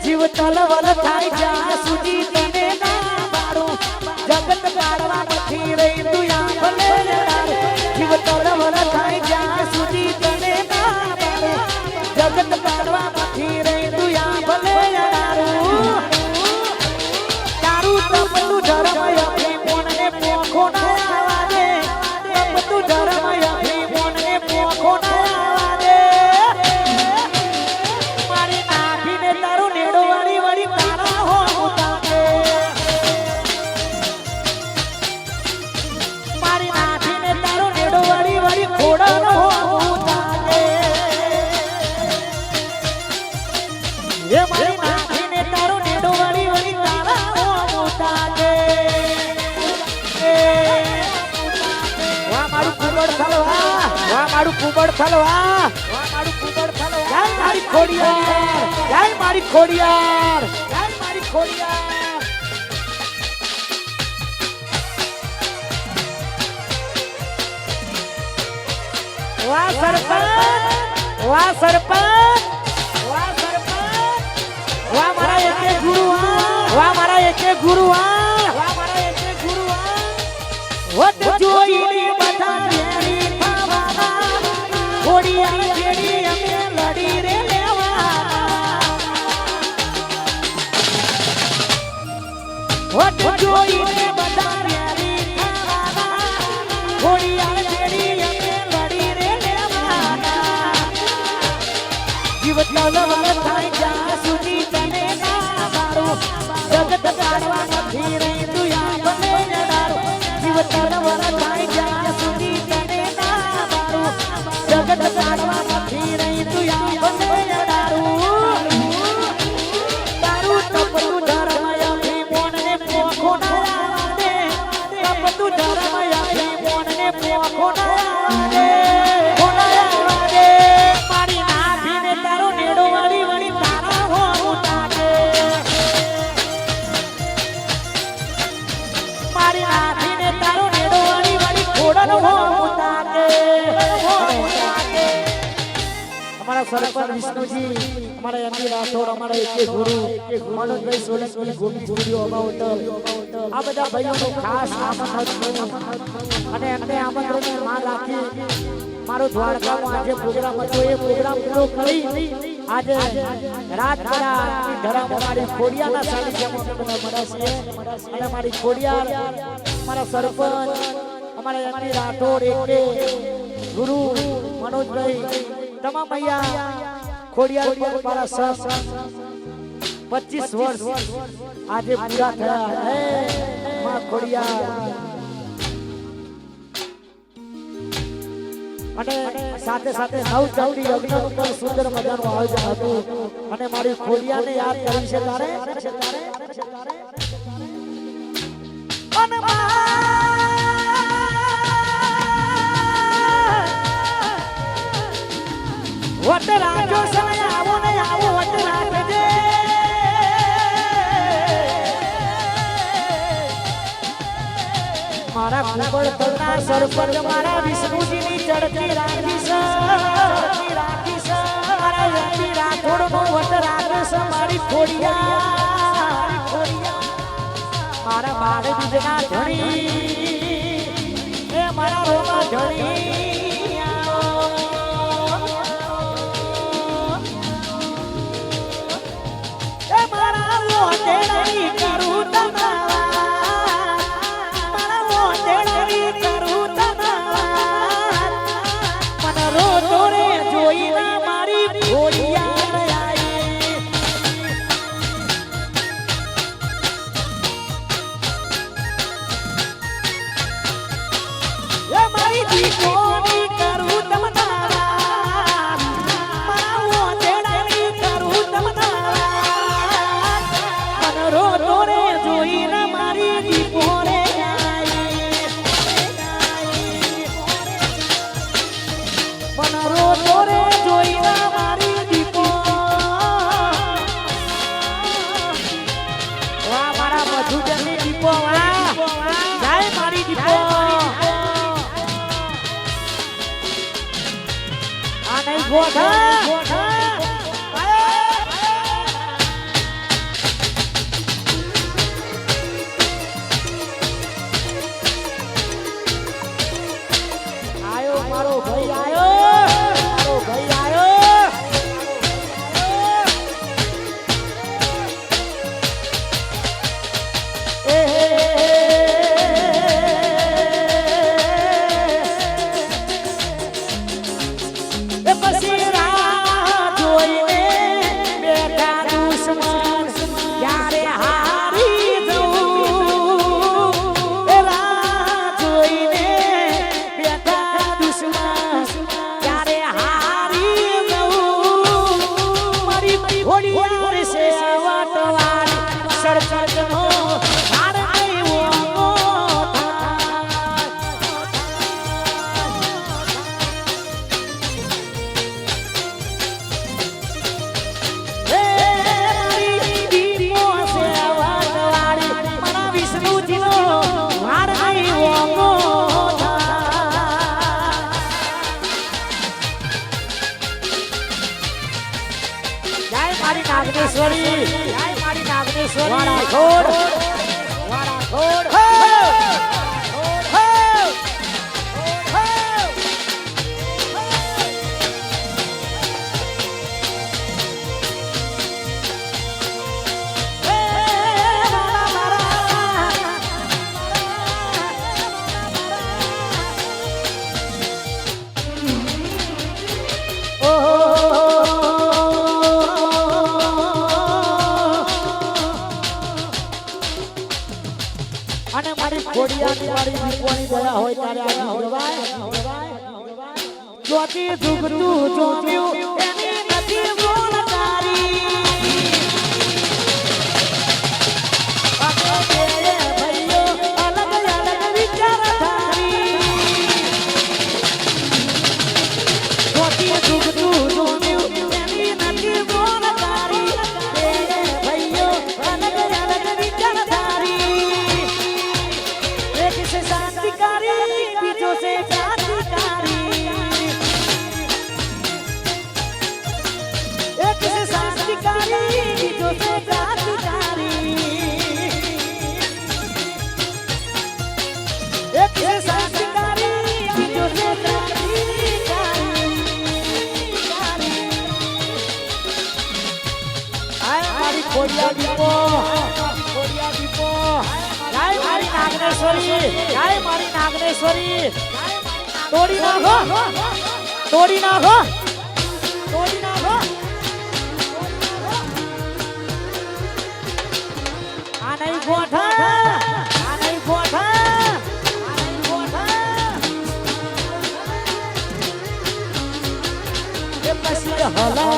જીવ તલવલ થાય જ્યાં સુધી તને ના પાડું જગત પાડવા નથી રહી તું ભલે જીવ તલવલ થાય જ્યાં સુધી તને ના પાડું જગત પાડવા નથી રહી તું ભલે તારું તપતું ધર્મ અભી મોનને પોખો ના આવાજે તપતું ધર્મ અભી મોનને પોખો ના આવાજે મારી નાભીને તારું નેડો વાળી વાળી તારા હો ઉતાકે મારી નાભીને તારું નેડો વાળી વાળી ખોડાનો હો ઉતાકે એ મારી નાભીને તારું નેડો વાળી વાળી તારા હો ઉતાકે વાહ મારું કુબડ થલવા વાહ મારું કુબડ થલવા વાહ મારું કુબડ થલવા જય મારી ખોડિયાર જય મારી ખોડિયાર જય મારી ખોડિયાર વાહ સરપંચ વાહ સરપંચ વાહ સરપંચ વાહ મારા એકે ગુરુ વાહ મારા એકે ગુરુ વાહ મારા એકે ગુરુ વટ જોઈને બધા તેરી ખાવાના ખોડિયાર જેડી અમે લડી રે લેવાના વટ જોઈને બધા તેરી ખાવાના ખોડિયાર જેડી અમે લડી રે લેવાના જીવ તલવલ થાય જ્યાં સુધી તને ના મારું જગત પાડવા નથી રહી તું ભલે જડારું જીવ તલવલ થાય જ્યાં સુધી તને ના મારું જગત પાડવા નથી રહી તું ભલે જડારું તારું તપતું ધર્મ અભી મોનને પોખો ના આવાજે તપતું ધર્મ અભી મોનને પોખો ના આવાજે મારી નાભીને તારો નેડો વાળી વાળી તારા હો ઉતાકે મારી નાભીને તારો નેડો વાળી વાળી ખોડનો હો ઉતાકે અમારા સરપંચ વિષ્ણુજી અમારા એમપી રાઠોડ અમારા એકે ગુરુ મનોજભાઈ સોલંકી ગોપી સ્ટુડિયો અમાઉટલ આ બધા ભાઈઓનું ખાસ આમંત્રણ અને એમને આમંત્રણની માન રાખી મારો દ્વારકામાં આજે પ્રોગ્રામ હતો એ પ્રોગ્રામ પૂરો કરી આજે રાત કરા ધરામ અમારી ખોડિયાના સાનિધ્યમાં અમે બધા મળ્યા છીએ અને મારી ખોડિયાર અમારા સરપંચ અમારા એમપી રાઠોડ એકે ગુરુ મનોજભાઈ તમામ અહીંયા ખોડિયાર પર મારા સહ 25 વર્ષ આજે પૂરા થયા હે માં ખોડિયાર અને સાથે સાથે નવ ચૌડી યજ્ઞ ઉપર સુંદર મજાનું આયોજન હતું અને મારી ખોડિયાને યાદ કરી છે તારે અને વટ રાજો સમય આવો ને આવો વટ રાખજે મારા કુબડ તલના સરપંચ મારા વિષ્ણુજીની ચડતી રાખીશ મારા એમપી રાઠોડનો વટ રાખીશ મારી ખોડિયાર મારા બાળ બીજના ધણી એ મારા રોમા ધણી Oh ગોઠા આયો મારો ભાઈ આયો નાગેશ્વરી વાળા ઘોડ અને મારી ખોડિયાની વાળી દીકવાની દયા હોય ત્યારે આવી જવાય જોતી જુગતું જોમ્યું એની નથી બોલતારી આપણે બે ભાઈઓ અલગ અલગ વિચાર ધારી જોતી જુગતું જોમ્યું એની નથી બોલતારી બે ભાઈઓ અલગ અલગ વિચાર ધારી शांतिकारी बीजों से क्रांतिकारी एक से शांतिकारी बीजों से क्रांतिकारी एक से शांतिकारी बीजों से क्रांतिकारी आय हमारी खोड़िया दीपो जय मारी नागेश्वरी तोड़ी नाखो आ नहीं गोठा ये पसी हला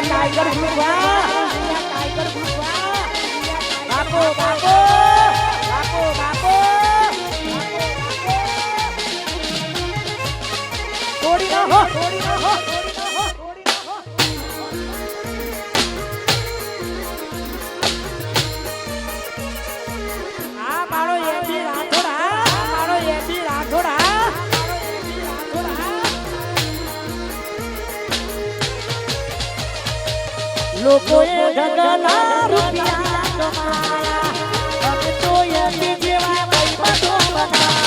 टाइगर ग्रुप बापो थोड़ी ना हो लोकोए ढगला रुपिया કમાયા અમે તો એમની જેવા ભાઈબંધો બનાયા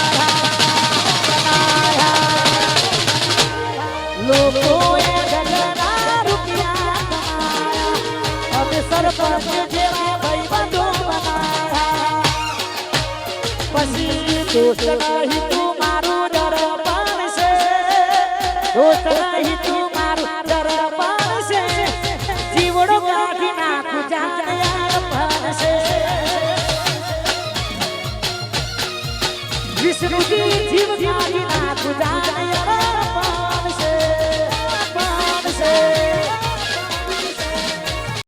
લોકોએ ગગના રૂપિયા કમાયા અમે સરપંચ જેવા ભાઈબંધો બનાયા પછી દોસ્ત નહીં તું મારું દરબાર છે દોસ્ત નહીં તું મારું દરબાર છે જીવડો કાઢી નાખું જાયા ભણશે વિષ્ણુજી જીવ કાઢી નાખું જાયા